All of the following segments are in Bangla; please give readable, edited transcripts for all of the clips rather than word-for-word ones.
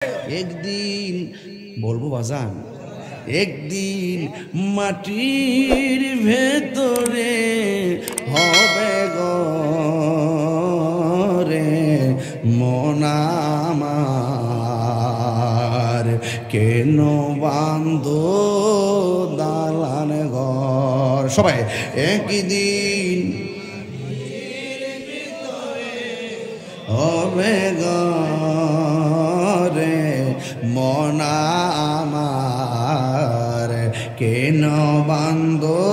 একদিন বলবো বাজান, একদিন মাটির ভেতরে হবে গরে মন আমার, কেন বান্ধো দালান ঘর। সবাই একদিন হবে গরে মন আমার, কেন বান্ধো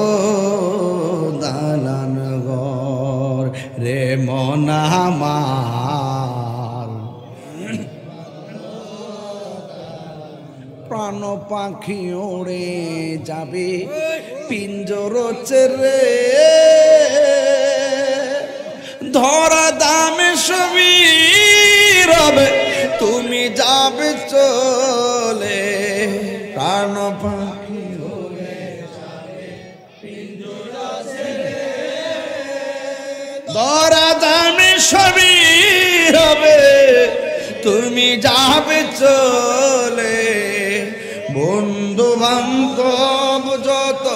দালান ঘর রে মন আমার। প্রাণ পাখি ওড়ে যাবে পিঞ্জর ছেড়ে, ধরা দামে সবই রবে তুমি যাবে চলে। প্রাণ পাখি ওড়ে যাবে পিঞ্জর ছেড়ে, ধরা দামে সবই রবে তুমি যাবে চলে। বন্ধু বান্ধব যত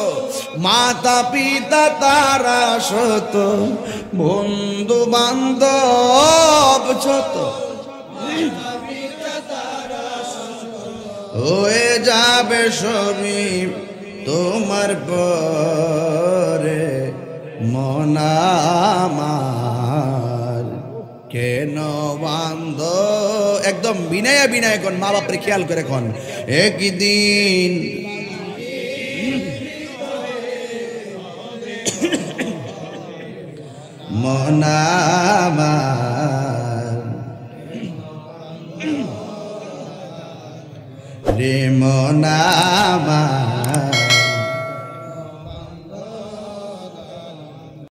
মাতা পিতা তারা শত, বন্ধু বান্ধব যত হয়ে যাবে সবই তোমার পরে মন আমার, কেন বান্ধ। একদম বিনয় বিনয় কোন মা বাপরে খেয়াল করে কোন, একদিন মন আমার রে মন আমার,